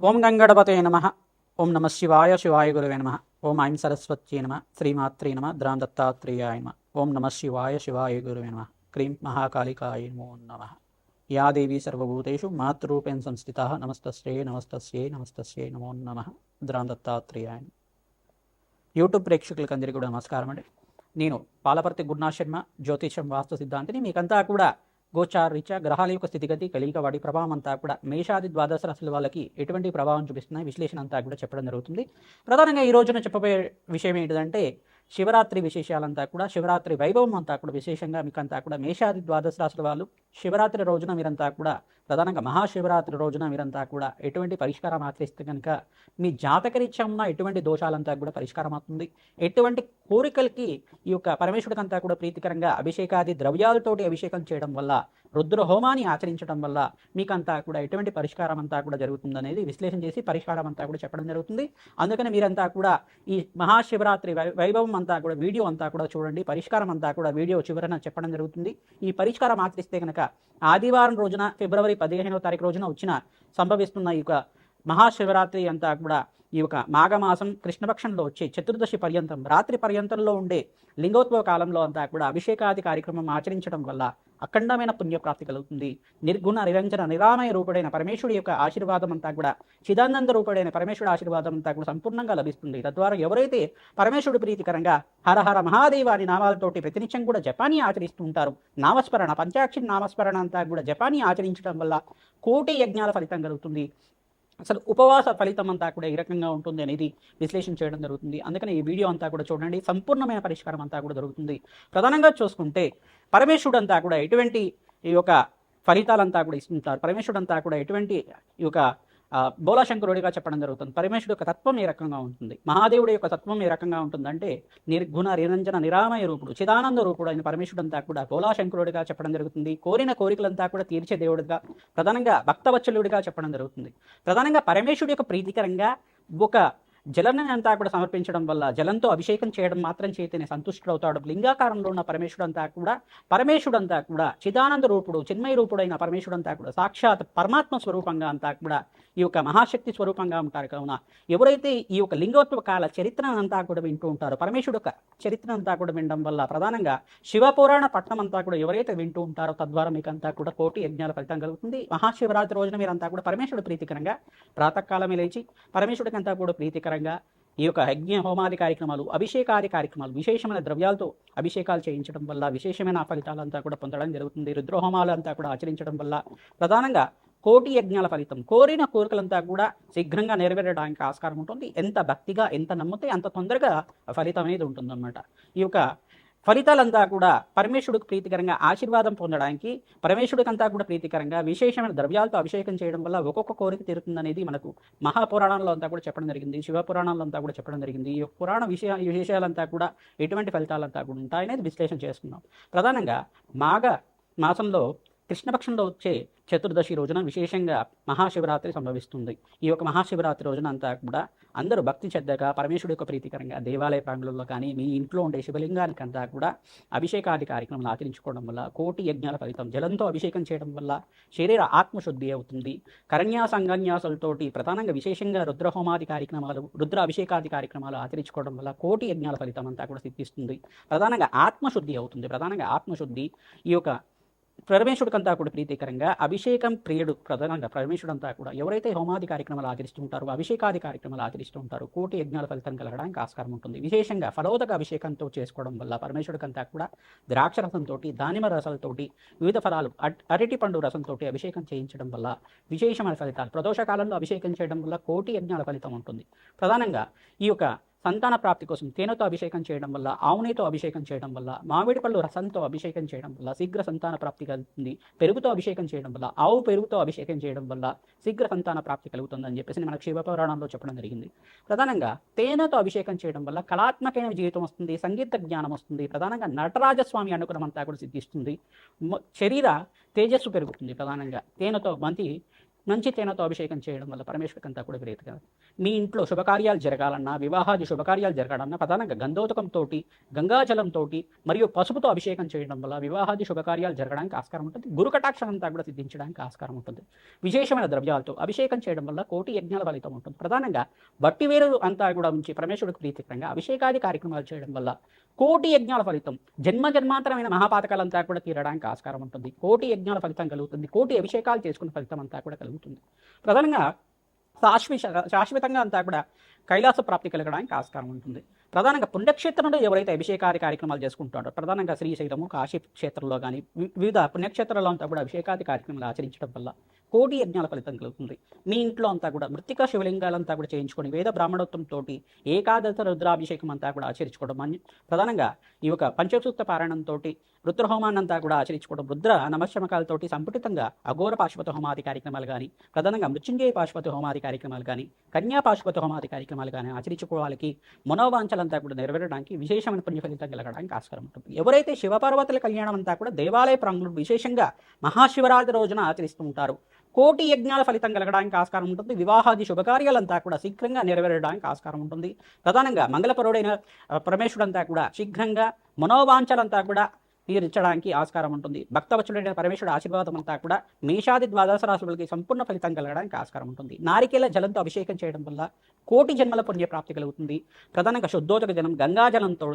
ఓం గంగణపతే నమ. ఓం నమ శివాయ శివాయ గురువే నమ. ఓం ఐం సరస్వత్యై నమ. శ్రీమాత్రే నమ. ద్రాం దత్తాత్రేయాయ నమ. ఓం నమ శివాయ శివాయ గురువే నమ. క్రీం మహాకాళికాయ నమో నమ. యా దేవీ సర్వభూతేషు మాతృరూపేణ సంస్థితా నమస్తస్యై నమస్తస్యై నమస్తస్యై నమో నమ. ద్రాం దత్తాత్రేయాయ. యూట్యూబ్ ప్రేక్షకులకు అందరికీ కూడా నమస్కారం అండి. నేను పాలపర్తి గురునాథ్ శర్మ, జ్యోతిషం వాస్తు సిద్ధాంతిని. మీకంతా కూడా గోచారీత్యా గ్రహాల యొక్క స్థితిగతి, కలియిక, వాటి ప్రభావం అంతా కూడా మేషాది ద్వాదశ రాశుల వాళ్ళకి ఎటువంటి ప్రభావం చూపిస్తున్నాయి, విశ్లేషణ అంతా కూడా చెప్పడం జరుగుతుంది. ప్రధానంగా ఈ రోజున చెప్పబోయే విషయం ఏంటిదంటే శివరాత్రి విశేషాలంతా కూడా, శివరాత్రి వైభవం అంతా కూడా విశేషంగా మీకంతా కూడా మేషాది ద్వాదశ రాశుల వాళ్ళు శివరాత్రి రోజున మీరంతా కూడా, ప్రధానంగా మహాశివరాత్రి రోజున మీరంతా కూడా ఎటువంటి పరిష్కారం ఆచరిస్తే కనుక మీ జాతకరీత్యా ఉన్న ఎటువంటి దోషాలంతా కూడా పరిష్కారం అవుతుంది. ఎటువంటి కోరికలకి ఈ యొక్క పరమేశ్వరుడికంతా కూడా ప్రీతికరంగా అభిషేకాది ద్రవ్యాలతోటి అభిషేకం చేయడం వల్ల, రుద్ర హోమాన్ని ఆచరించడం వల్ల మీకంతా కూడా ఎటువంటి పరిష్కారం అంతా కూడా జరుగుతుందనేది విశ్లేషణ చేసి పరిష్కారం అంతా కూడా చెప్పడం జరుగుతుంది. అందుకని మీరంతా కూడా ఈ మహాశివరాత్రి వైభవం అంతా కూడా వీడియో అంతా కూడా చూడండి. పరిష్కారం అంతా కూడా వీడియో చివరన చెప్పడం జరుగుతుంది. ఈ పరిష్కారం ఆచరిస్తే కనుక ఆదివారం రోజున ఫిబ్రవరి 15వ తారీఖు రోజున సంభవిస్తున్న ఈ యొక్క మహాశివరాత్రి అంతా కూడా ఈ యొక్క మాఘమాసం కృష్ణపక్షంలో వచ్చే చతుర్దశి పర్యంతం, రాత్రి పర్యంతంలో ఉండే లింగోద్భవ కాలంలో అంతా కూడా అభిషేకాది కార్యక్రమం ఆచరించడం వల్ల అఖండమైన పుణ్యప్రాప్తి కలుగుతుంది. నిర్గుణ నిరంజన నిరామయ రూపుడైన పరమేశ్వరుడి యొక్క ఆశీర్వాదం అంతా కూడా, చిదానంద రూపుడైన పరమేశ్వరుడి ఆశీర్వాదం అంతా కూడా సంపూర్ణంగా లభిస్తుంది. తద్వారా ఎవరైతే పరమేశ్వరుడు ప్రీతికరంగా హర హర మహాదేవ అని నామాలతోటి ప్రతినిత్యం కూడా జపానీ ఆచరిస్తూ ఉంటారు, నామస్మరణ పంచాక్షరి నామస్మరణ అంతా కూడా జపానీ ఆచరించడం వల్ల కోటి యజ్ఞాల ఫలితం కలుగుతుంది. అసలు ఉపవాస ఫలితం అంతా కూడా ఏ రకంగా ఉంటుంది అనేది విశ్లేషణ చేయడం జరుగుతుంది. అందుకని ఈ వీడియో అంతా కూడా చూడండి. సంపూర్ణమైన పరిష్కారం అంతా కూడా దొరుకుతుంది. ప్రధానంగా చూసుకుంటే పరమేశ్వరుడు అంతా కూడా ఎటువంటి ఈ యొక్క ఫలితాలంతా కూడా ఇస్తుంటారు. పరమేశ్వరుడు అంతా కూడా ఎటువంటి ఈ యొక్క బోలాశంకరుడిగా చెప్పడం జరుగుతుంది. పరమేశ్వరుడు యొక్క తత్వం ఏ రకంగా ఉంటుంది, మహాదేవుడి యొక్క తత్వం ఏ రకంగా ఉంటుందంటే నిర్గుణ నిరంజన నిరామయ రూపుడు, చిదానంద రూపుడు అయిన పరమేశ్వరుడు అంతా కూడా బోలాశంకరుడిగా చెప్పడం జరుగుతుంది. కోరిన కోరికలంతా కూడా తీర్చే దేవుడిగా, ప్రధానంగా భక్తవత్సలుడిగా చెప్పడం జరుగుతుంది. ప్రధానంగా పరమేశ్వరుడు యొక్క ప్రీతికరంగా ఒక జలాన్ని అంతా కూడా సమర్పించడం వల్ల, జలంతో అభిషేకం చేయడం మాత్రం చేతనే సంతుష్టుడవుతాడు. లింగాకారంలో ఉన్న పరమేశ్వరుడు అంతా కూడా చిదానంద రూపుడు, చిన్మయ రూపుడైన పరమేశ్వరుడు అంతా కూడా సాక్షాత్ పరమాత్మ స్వరూపంగా అంతా కూడా ఈ యొక్క మహాశక్తి స్వరూపంగా ఉంటారు. కావున ఎవరైతే ఈ యొక్క లింగోత్సవ కాల చరిత్రను అంతా కూడా వింటూ ఉంటారో, పరమేశ్వరుడు యొక్క చరిత్ర అంతా కూడా వినడం వల్ల, ప్రధానంగా శివపురాణ పట్టణం అంతా కూడా ఎవరైతే వింటూ ఉంటారో తద్వారా మీకు అంతా కూడా కోటి యజ్ఞాల ఫలితం కలుగుతుంది. మహాశివరాత్రి రోజున మీరంతా కూడా పరమేశ్వరుడు ప్రీతికరంగా ప్రాతకాలమే లేచి పరమేశ్వరుడికి అంతా కూడా ప్రీతికరంగా ఈ యొక్క యజ్ఞ హోమాది కార్యక్రమాలు, అభిషేకాది కార్యక్రమాలు, విశేషమైన ద్రవ్యాలతో అభిషేకాలు చేయించడం వల్ల విశేషమైన ఫలితాలంతా కూడా పొందడం జరుగుతుంది. రుద్రహోమాలు అంతా కూడా ఆచరించడం వల్ల ప్రధానంగా కోటి యజ్ఞాల ఫలితం, కోరిన కోరికలంతా కూడా శీఘ్రంగా నెరవేరడానికి ఆస్కారం ఉంటుంది. ఎంత భక్తిగా, ఎంత నమ్మితే అంత తొందరగా ఫలితం అనేది ఉంటుందన్నమాట. ఈ యొక్క ఫలితాలంతా కూడా పరమేశ్వరుడికి ప్రీతికరంగా ఆశీర్వాదం పొందడానికి, పరమేశ్వరుడికంతా కూడా ప్రీతికరంగా విశేషమైన ద్రవ్యాలతో అభిషేకం చేయడం వల్ల ఒక్కొక్క కోరిక తీరుతుందనేది మనకు మహాపురాణంలో అంతా కూడా చెప్పడం జరిగింది, శివపురాణంలో అంతా కూడా చెప్పడం జరిగింది. ఈ పురాణ విశేషాలంతా కూడా ఎటువంటి ఫలితాలంతా కూడా ఉంటాయనేది విశ్లేషణ చేసుకున్నాం. ప్రధానంగా మాఘ మాసంలో కృష్ణపక్షంలో వచ్చే చతుర్దశి రోజున విశేషంగా మహాశివరాత్రి సంభవిస్తుంది. ఈ యొక్క మహాశివరాత్రి రోజున అంతా కూడా అందరూ భక్తి శ్రద్ధగా పరమేశ్వరుడు యొక్క ప్రీతికరంగా దేవాలయ ప్రాంగణంలో కానీ, మీ ఇంట్లో ఉండే శివలింగానికి అంతా కూడా అభిషేకాది కార్యక్రమాలు ఆచరించుకోవడం వల్ల కోటి యజ్ఞాల ఫలితం, జలంతో అభిషేకం చేయడం వల్ల శరీర ఆత్మశుద్ధి అవుతుంది. కరణ్యాస అంగన్యాసాలతోటి ప్రధానంగా విశేషంగా రుద్రహోమాది కార్యక్రమాలు, రుద్ర అభిషేకాది కార్యక్రమాలు ఆచరించుకోవడం వల్ల కోటి యజ్ఞాల ఫలితం అంతా కూడా సిద్ధిస్తుంది. ప్రధానంగా ఆత్మశుద్ధి అవుతుంది. ప్రధానంగా ఆత్మశుద్ధి ఈ యొక్క పరమేశ్వరుడికంతా కూడా ప్రీతికరంగా అభిషేకం ప్రియుడు, ప్రధానంగా పరమేశ్వరుడు అంతా కూడా ఎవరైతే హోమాది కార్యక్రమాలు ఆచరిస్తూ ఉంటారో, అభిషేకాది కార్యక్రమాలు ఆచరిస్తూ ఉంటారో కోటి యజ్ఞాల ఫలితం కలగడానికి ఆస్కారం ఉంటుంది. విశేషంగా ఫలోదక అభిషేకంతో చేసుకోవడం వల్ల పరమేశ్వరుడికంతా కూడా ద్రాక్ష రసంతో, దానిమ రసాలతోటి, వివిధ ఫలాలు, అరటి పండు రసంతో అభిషేకం చేయించడం వల్ల విశేషమైన ఫలితాలు, ప్రదోష కాలంలో అభిషేకం చేయడం వల్ల కోటి యజ్ఞాల ఫలితం ఉంటుంది. ప్రధానంగా ఈ యొక్క సంతాన ప్రాప్తి కోసం తేనెతో అభిషేకం చేయడం వల్ల, ఆవునేతో అభిషేకం చేయడం వల్ల, మామిడి పళ్ళు రసంతో అభిషేకం చేయడం వల్ల శీఘ్ర సంతాన ప్రాప్తి కలుగుతుంది. పెరుగుతో అభిషేకం చేయడం వల్ల, ఆవు పెరుగుతో అభిషేకం చేయడం వల్ల శీఘ్ర సంతాన ప్రాప్తి కలుగుతుందని చెప్పేసి మనకు శివపురాణంలో చెప్పడం జరిగింది. ప్రధానంగా తేనెతో అభిషేకం చేయడం వల్ల కళాత్మకమైన జీవితం వస్తుంది, సంగీత జ్ఞానం వస్తుంది. ప్రధానంగా నటరాజస్వామి అనుగ్రహం అంతా కూడా సిద్ధిస్తుంది. శరీర తేజస్సు పెరుగుతుంది. ప్రధానంగా తేనెతో మంచి మంచి తేనెతో అభిషేకం చేయడం వల్ల పరమేశ్వరికి అంతా కూడా ప్రీతిగా మీ ఇంట్లో శుభకార్యాలు జరగాలన్నా, వివాహాది శుభకార్యాలు జరగాలన్నా ప్రధానంగా గంధోదకంతో, గంగాజలంతో మరియు పసుపుతో అభిషేకం చేయడం వల్ల వివాహాది శుభకార్యాలు జరగడానికి ఆస్కారం ఉంటుంది. గురు కటాక్షం అంతా కూడా సిద్ధించడానికి ఆస్కారం ఉంటుంది. విశేషమైన ద్రవ్యాలతో అభిషేకం చేయడం వల్ల కోటి యజ్ఞాల ఫలితం ఉంటుంది. ప్రధానంగా బట్టివేరు అంతా కూడా ఉంచి పరమేశ్వరుడికి ప్రీతికరంగా అభిషేకాది కార్యక్రమాలు చేయడం వల్ల కోటి యజ్ఞాల ఫలితం, జన్మ జన్మాంతరమైన మహాపాతకాలంతా కూడా తీరడానికి ఆస్కారం ఉంటుంది. కోటి యజ్ఞాల ఫలితం కలుగుతుంది. కోటి అభిషేకాలు చేసుకున్న ఫలితం అంతా కూడా కలుగుతుంది. ప్రధానంగా శాశ్వతంగా అంతా కూడా కైలాస ప్రాప్తి కలగడానికి ఆస్కారం ఉంటుంది. ప్రధానంగా పుణ్యక్షేత్రంలో ఎవరైతే అభిషేకాది కార్యక్రమాలు చేసుకుంటారో, ప్రధానంగా శ్రీశైలము, కాశీ క్షేత్రంలో కానీ వివిధ పుణ్యక్షేత్రాల్లో అంతా కూడా అభిషేకాది కార్యక్రమాలు ఆచరించడం వల్ల కోటి యజ్ఞాల ఫలితం కలుగుతుంది. మీ ఇంట్లో అంతా కూడా మృతికా శివలింగాలంతా కూడా చేయించుకొని వేద బ్రాహ్మణోత్వంతో ఏకాదశ రుద్రాభిషేకం అంతా కూడా ఆచరించుకోవడం, ప్రధానంగా ఈ యొక్క పంచసూక్త పారాయణంతో రుద్రహోమాన్ని అంతా కూడా ఆచరించుకోవడం, రుద్ర నమశమకాలతోటి సంపుటితంగా అఘోర పాశుపత హోమాది కార్యక్రమాలు కానీ, ప్రధానంగా మృత్యుంజయ పాశుపత హోమాది కార్యక్రమాలు కానీ, కన్యా పాశుపత హోమాది కార్యక్రమాలు కానీ ఆచరించుకోవాలకి మనోవాంఛలంతా కూడా నెరవేరడానికి విశేషమైన పుణ్య ఫలితం కలగడానికి ఆస్కారం ఉంటుంది. ఎవరైతే శివపార్వతుల కళ్యాణం అంతా కూడా దేవాలయ ప్రాంగణంలో విశేషంగా మహాశివరాత్రి రోజున ఆచరిస్తూ ఉంటారు, కోటి యజ్ఞాల ఫలితం కలగడానికి ఆస్కారం ఉంటుంది. వివాహాది శుభకార్యాలంతా కూడా శీఘ్రంగా నెరవేరడానికి ఆస్కారం ఉంటుంది. ప్రధానంగా మంగళపరుడైన పరమేశ్వరుడంతా కూడా శీఘ్రంగా మనోవాంఛలంతా కూడా తీర్చడానికి ఆస్కారం ఉంటుంది. భక్తవత్సలుడైన పరమేశ్వరుడు ఆశీర్వాదం అంతా కూడా మేషాది ద్వాదశ రాశులకి సంపూర్ణ ఫలితం కలగడానికి ఆస్కారం ఉంటుంది. నారికేల జలంతో అభిషేకం చేయడం వల్ల కోటి జన్మల పుణ్యప్రాప్తి కలుగుతుంది. ప్రధానంగా శుద్ధోదక జలం గంగాజలంతో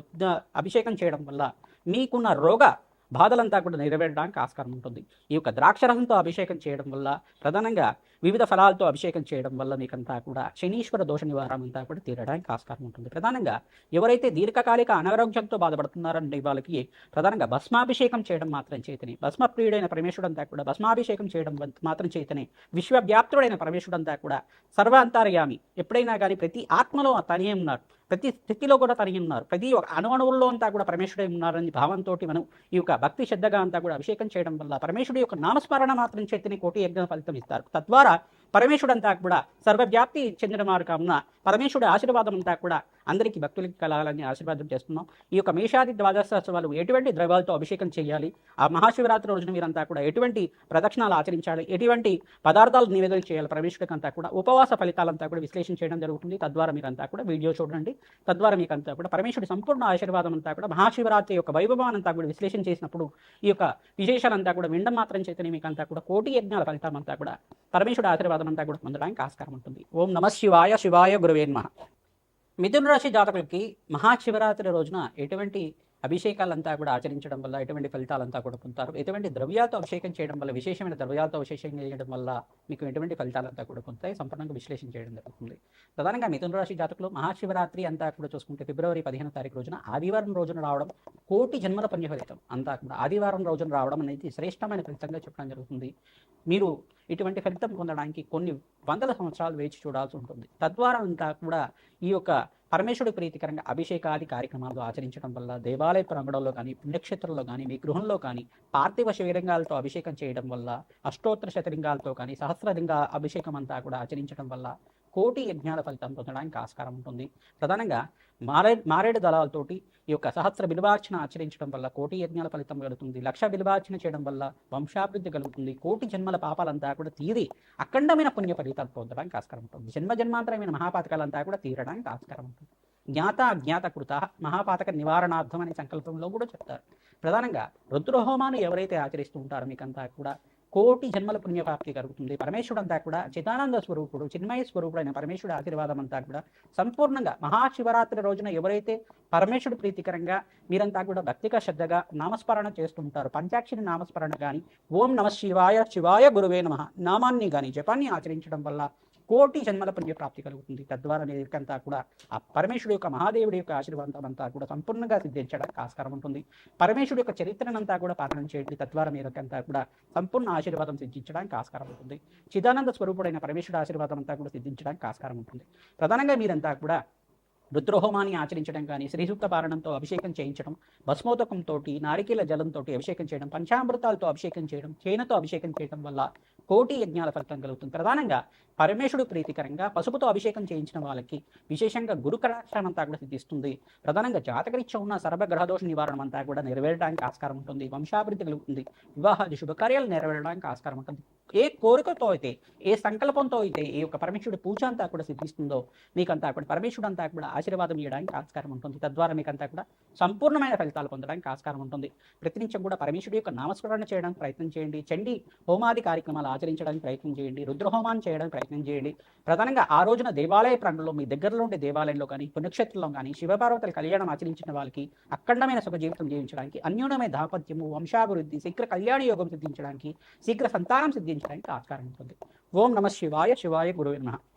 అభిషేకం చేయడం వల్ల మీకున్న రోగ బాధలంతా కూడా నెరవేరడానికి ఆస్కారం ఉంటుంది. ఈ యొక్క ద్రాక్షరసంతో అభిషేకం చేయడం వల్ల, ప్రధానంగా వివిధ ఫలాలతో అభిషేకం చేయడం వల్ల మీకంతా కూడా శనీశ్వర దోష నివారణ అంతా కూడా తీరడానికి ఆస్కారం ఉంటుంది. ప్రధానంగా ఎవరైతే దీర్ఘకాలిక అనారోగ్యంతో బాధపడుతున్నారంటే వాళ్ళకి ప్రధానంగా భస్మాభిషేకం చేయడం మాత్రం చేతనే, భస్మప్రియుడైన పరమేశ్వరుడంతా కూడా భస్మాభిషేకం చేయడం మాత్రం చేతనే విశ్వవ్యాప్తుడైన పరమేశ్వరుడంతా కూడా సర్వాంతర్యామి, ఎప్పుడైనా కానీ ప్రతి ఆత్మలో తనే ఉన్నారు, ప్రతి స్థితిలో కూడా తనిగి ఉన్నారు, ప్రతి ఒక్క అణువణువుల్లో అంతా కూడా పరమేశ్వరుడే ఉన్నారని భావంతో మనం ఈ యొక్క భక్తి శ్రద్ధగా అంతా కూడా అభిషేకం చేయడం వల్ల పరమేశ్వరుడు యొక్క నామస్మరణ మాత్రం చేతిని కోటి యజ్ఞ ఫలితం ఇస్తారు. తద్వారా పరమేశ్వరుడు అంతా కూడా సర్వవ్యాప్తి చెందిన వారు కావున పరమేశ్వరుడు ఆశీర్వాదం అంతా కూడా అందరికీ భక్తులకి కలగాలని ఆశీర్వాదం చేస్తున్నాం. ఈ యొక్క మేషాది ద్వాదశోత్సవాలు ఎటువంటి ద్రవ్యాలతో అభిషేకం చేయాలి, ఆ మహాశివరాత్రి రోజున మీరంతా కూడా ఎటువంటి ప్రదక్షిణాలు ఆచరించాలి, ఎటువంటి పదార్థాలు నివేదన చేయాలి, పరమేశ్వరుడికి అంతా కూడా ఉపవాస ఫలితాలంతా కూడా విశ్లేషణ చేయడం జరుగుతుంది. తద్వారా మీరంతా కూడా వీడియో చూడండి. తద్వారా మీకు అంతా కూడా పరమేశ్వరుడి సంపూర్ణ ఆశీర్వాదం అంతా కూడా మహాశివరాత్రి యొక్క వైభవాన్ని అంతా కూడా విశ్లేషణ చేసినప్పుడు ఈ యొక్క విశేషాలంతా కూడా వినడం మాత్రం చేతనే మీకు అంతా కూడా కోటి యజ్ఞాల ఫలితం అంతా కూడా పరమేశ్వరుడి ఆశీర్వాదం అంతా కూడా పొందడానికి ఆస్కారం ఉంటుంది. ఓం నమ శివాయ, శివాయ గురువే నమః. మిథున రాశి జాతకులకి మహాశివరాత్రి రోజున ఎటువంటి అభిషేకాలంతా కూడా ఆచరించడం వల్ల ఎటువంటి ఫలితాలంతా కూడా పొందుతారు, ఎటువంటి ద్రవ్యాలతో అభిషేకం చేయడం వల్ల, విశేషమైన ద్రవ్యాలతో అభిషేకం చేయడం వల్ల మీకు ఎటువంటి ఫలితాలంతా కూడా పొందుతాయి, సంపూర్ణంగా విశ్లేషణ చేయడం జరుగుతుంది. ప్రధానంగా మిథున రాశి జాతకులు మహాశివరాత్రి అంతా కూడా చూసుకుంటే ఫిబ్రవరి 15వ తారీఖు రోజున ఆదివారం రోజున రావడం కోటి జన్మల పుణ్య ఫలితం అంతా కూడా ఆదివారం రోజున రావడం అనేది శ్రేష్టమైన ఫలితంగా చెప్పడం జరుగుతుంది. మీరు ఇటువంటి ఫలితం పొందడానికి కొన్ని వందల సంవత్సరాలు వేచి చూడాల్సి ఉంటుంది. తద్వారా అంతా కూడా ఈ యొక్క పరమేశ్వరుడి ప్రీతికరంగా అభిషేకాది కార్యక్రమాలు ఆచరించడం వల్ల దేవాలయ ప్రాంగణంలో కానీ, పుణ్యక్షేత్రంలో కానీ, మీ గృహంలో కానీ పార్థివ శివలింగాలతో అభిషేకం చేయడం వల్ల, అష్టోత్తర శతలింగాలతో కానీ సహస్రలింగ అభిషేకం అంతా కూడా ఆచరించడం వల్ల కోటి యజ్ఞాల ఫలితం పొందడానికి ఆస్కారం ఉంటుంది. ప్రధానంగా మారేడు దళాలతోటి ఈ యొక్క సహస్ర బిల్వార్చన ఆచరించడం వల్ల కోటి యజ్ఞాల ఫలితం కలుగుతుంది. లక్ష బిల్వార్చన చేయడం వల్ల వంశాభివృద్ధి కలుగుతుంది. కోటి జన్మల పాపాలంతా కూడా తీరి అఖండమైన పుణ్య ఫలితం పొందడానికి ఆస్కారం ఉంటుంది. జన్మజన్మాంతరమైన మహాపాతకాలంతా కూడా తీరడానికి ఆస్కారం ఉంటుంది. జ్ఞాత అజ్ఞాత కృత మహాపాతక నివారణార్థం అనే సంకల్పంలో కూడా చెప్తారు. ప్రధానంగా రుద్రహోమాన్ని ఎవరైతే ఆచరిస్తూ ఉంటారో మీకంతా కూడా కోటి జన్మల పుణ్యప్రాప్తి కలుగుతుంది. పరమేశ్వరుడు అంతా కూడా చిదానంద స్వరూపుడు, చిన్మయ స్వరూపుడు అయిన పరమేశ్వరుడు ఆశీర్వాదం అంతా కూడా సంపూర్ణంగా మహాశివరాత్రి రోజున ఎవరైతే పరమేశ్వరుడు ప్రీతికరంగా మీరంతా కూడా భక్తిగా శ్రద్ధగా నామస్మరణ చేస్తుంటారు, పంచాక్షరి నామస్మరణ కానీ, ఓం నమ శివాయ, శివాయ గురువే నమః నామాన్ని కానీ జపాన్ని ఆచరించడం వల్ల కోటి జన్మల పుణ్య ప్రాప్తి కలుగుతుంది. తద్వారా మీకంతా కూడా ఆ పరమేశ్వరుడు యొక్క మహాదేవుడి యొక్క ఆశీర్వాదం అంతా కూడా సంపూర్ణంగా సిద్ధించడానికి ఆస్కారం ఉంటుంది. పరమేశ్వరుడు యొక్క చరిత్రనంతా కూడా పాలన చేయండి. తద్వారా మీకంతా కూడా సంపూర్ణ ఆశీర్వాదం సిద్ధించడానికి ఆస్కారం ఉంటుంది. చిదానంద స్వరూపుడైన పరమేశ్వరుడు ఆశీర్వాదం అంతా కూడా సిద్ధించడానికి ఆస్కారం ఉంటుంది. ప్రధానంగా మీరంతా కూడా రుద్రహోమాన్ని ఆచరించడం కానీ, శ్రీసూక్త పారణంతో అభిషేకం చేయించడం, భస్మోదకంతో, నారికేల జలంతో అభిషేకం చేయడం, పంచామృతాలతో అభిషేకం చేయడం, చేనతో అభిషేకం చేయడం వల్ల కోటి యజ్ఞాల ఫలితం కలుగుతుంది. ప్రధానంగా పరమేశ్వరుడు ప్రీతికరంగా పసుపుతో అభిషేకం చేయించిన వాళ్ళకి విశేషంగా గురు కటాక్షం అంతా కూడా సిద్ధిస్తుంది. ప్రధానంగా జాతకరీత్యా ఉన్న సర్వగ్రహదోష నివారణం అంతా కూడా నెరవేరడానికి ఆస్కారం ఉంటుంది. వంశాభివృద్ధి కలుగుతుంది. వివాహాది శుభకార్యాలు నెరవేరడానికి ఆస్కారం ఉంటుంది. ఏ కోరికతో అయితే, ఏ సంకల్పంతో అయితే ఈ యొక్క పరమేశ్వరుడి పూజ అంతా కూడా సిద్ధిస్తుందో మీకంతా కూడా పరమేశ్వరుడు అంతా కూడా ఆశీర్వాదం ఇవ్వడానికి ఆస్కారం ఉంటుంది. తద్వారా మీకంతా కూడా సంపూర్ణమైన ఫలితాలు పొందడానికి ఆస్కారం ఉంటుంది. ప్రతినిత్యం కూడా పరమేశ్వరుడి యొక్క నామస్మరణ చేయడానికి ప్రయత్నం చేయండి. చండీ హోమాది కార్యక్రమాలు ఆచరించడానికి ప్రయత్నం చేయండి. రుద్రహోమాన్ని చేయడానికి ప్రయత్నం చేయండి. ప్రధానంగా ఆ రోజున దేవాలయ ప్రాంగణంలో మీ దగ్గరలో ఉండే దేవాలయంలో కానీ పుణ్యక్షేత్రంలో కానీ శివపార్వతుల కళ్యాణం ఆచరించిన వాళ్ళకి అఖండమైన సుఖ జీవితం జీవించడానికి, అన్యోన్యమైన దాంపత్యము, వంశాభివృద్ధి, శీఘ్ర కళ్యాణ యోగం సిద్ధించడానికి, శీఘ్ర సంతానం సిద్ధించడానికి ఆస్కారం ఉంటుంది. ఓం నమ శివాయ. శివాయ గురువే నమః.